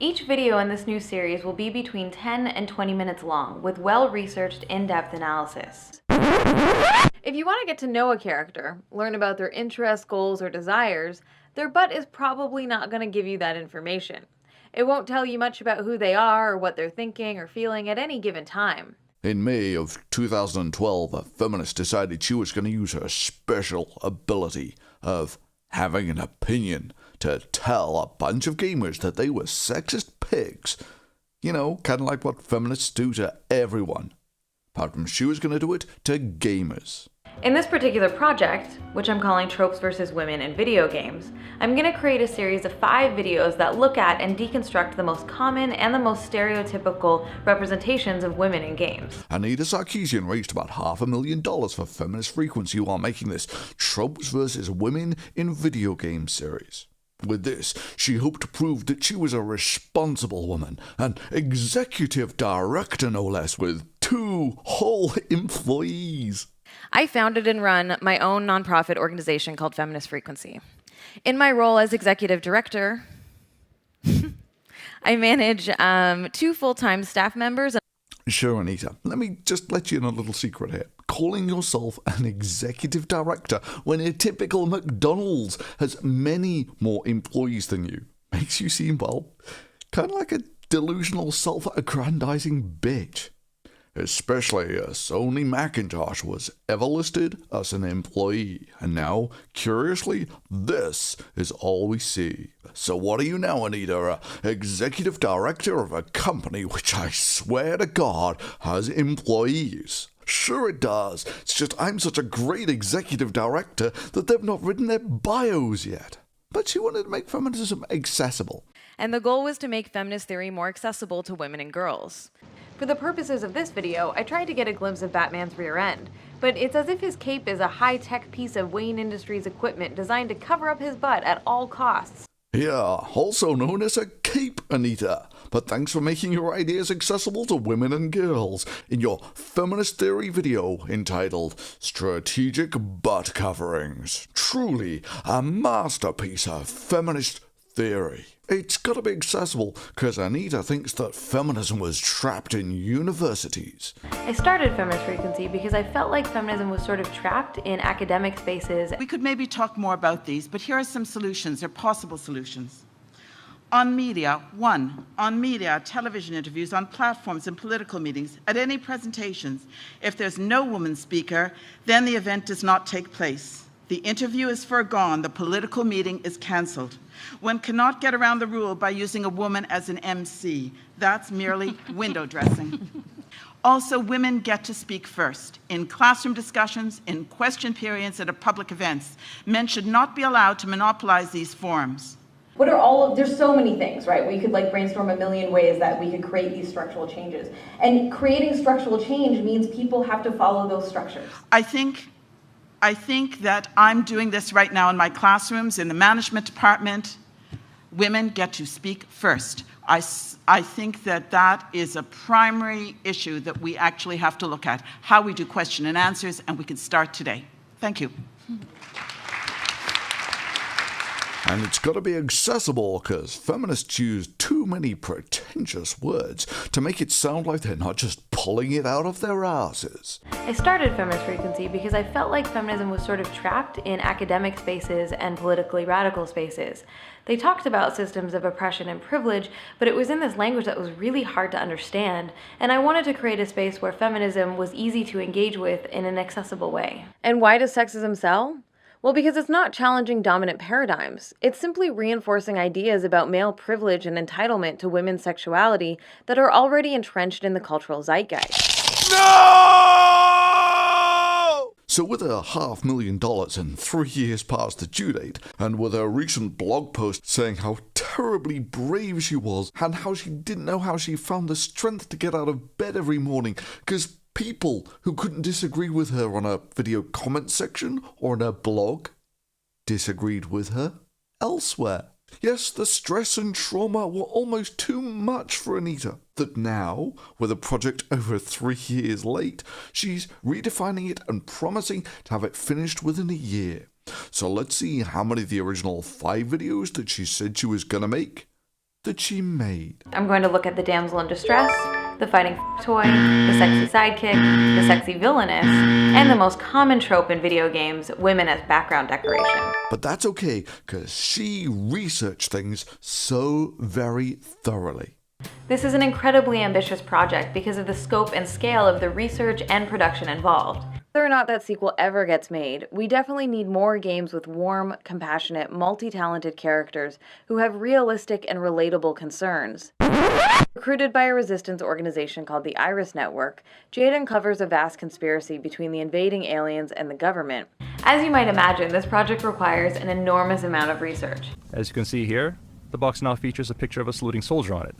Each video in this new series will be between 10 and 20 minutes long, with well-researched, in-depth analysis. If you want to get to know a character, learn about their interests, goals, or desires, their butt is probably not going to give you that information. It won't tell you much about who they are or what they're thinking or feeling at any given time. In May of 2012, a feminist decided she was going to use her special ability of having an opinion to tell a bunch of gamers that they were sexist pigs. You know, kind of like what feminists do to everyone. Apart from she was going to do it to gamers. In this particular project, which I'm calling Tropes vs. Women in Video Games, I'm going to create a series of 5 videos that look at and deconstruct the most common and the most stereotypical representations of women in games. Anita Sarkeesian raised about $500,000 for Feminist Frequency while making this Tropes vs. Women in Video Games series. With this, she hoped to prove that she was a responsible woman, an executive director no less, with 2 whole employees. I founded and run my own nonprofit organization called Feminist Frequency. In my role as executive director, I manage 2 full-time staff members. Sure, Anita, let me just let you in a little secret here. Calling yourself an executive director when a typical McDonald's has many more employees than you makes you seem, well, kind of like a delusional self-aggrandizing bitch. Especially as only Macintosh was ever listed as an employee. And now, curiously, this is all we see. So what are you now, Anita? A executive director of a company which I swear to God has employees? Sure it does. It's just I'm such a great executive director that they've not written their bios yet. But she wanted to make feminism accessible. And the goal was to make feminist theory more accessible to women and girls. For the purposes of this video, I tried to get a glimpse of Batman's rear end, but it's as if his cape is a high-tech piece of Wayne Industries equipment designed to cover up his butt at all costs. Yeah, also known as a cape, Anita. But thanks for making your ideas accessible to women and girls in your feminist theory video entitled Strategic Butt Coverings. Truly a masterpiece of feminist theory. It's gotta be accessible because Anita thinks that feminism was trapped in universities. I started Feminist Frequency because I felt like feminism was sort of trapped in academic spaces. We could maybe talk more about these, but here are some solutions, or possible solutions. On media, 1. On media, television interviews, on platforms and political meetings, at any presentations, if there's no woman speaker, then the event does not take place. The interview is foregone, the political meeting is cancelled. One cannot get around the rule by using a woman as an MC. That's merely window dressing. Also, women get to speak first. In classroom discussions, in question periods, at public events. Men should not be allowed to monopolize these forums. There's so many things, right? We could brainstorm a million ways that we could create these structural changes. And creating structural change means people have to follow those structures. I think that I'm doing this right now in my classrooms, in the management department. Women get to speak first. I think that that is a primary issue that we actually have to look at, how we do question and answers, and we can start today. Thank you. And it's got to be accessible because feminists use too many pretentious words to make it sound like they're not just pulling it out of their asses. I started Feminist Frequency because I felt like feminism was sort of trapped in academic spaces and politically radical spaces. They talked about systems of oppression and privilege, but it was in this language that was really hard to understand, and I wanted to create a space where feminism was easy to engage with in an accessible way. And why does sexism sell? Well, because it's not challenging dominant paradigms. It's simply reinforcing ideas about male privilege and entitlement to women's sexuality that are already entrenched in the cultural zeitgeist. No! So with her $500,000 and 3 years past the due date, and with her recent blog post saying how terribly brave she was, and how she didn't know how she found the strength to get out of bed every morning, because people who couldn't disagree with her on a video comment section or on her blog disagreed with her elsewhere. Yes, the stress and trauma were almost too much for Anita. That now, with a project over 3 years late, she's redefining it and promising to have it finished within a year. So let's see how many of the original 5 videos that she said she was gonna make that she made. I'm going to look at the damsel in distress, the fighting toy, the sexy sidekick, the sexy villainess, and the most common trope in video games, women as background decoration. But that's okay, because she researched things so very thoroughly. This is an incredibly ambitious project because of the scope and scale of the research and production involved. Whether or not that sequel ever gets made, we definitely need more games with warm, compassionate, multi-talented characters who have realistic and relatable concerns. Recruited by a resistance organization called the Iris Network, Jade uncovers a vast conspiracy between the invading aliens and the government. As you might imagine, this project requires an enormous amount of research. As you can see here, the box now features a picture of a saluting soldier on it.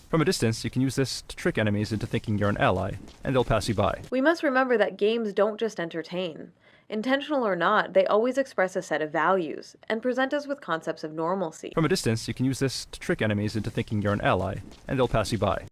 From a distance, you can use this to trick enemies into thinking you're an ally, and they'll pass you by. We must remember that games don't just entertain. Intentional or not, they always express a set of values, and present us with concepts of normalcy. From a distance, you can use this to trick enemies into thinking you're an ally, and they'll pass you by.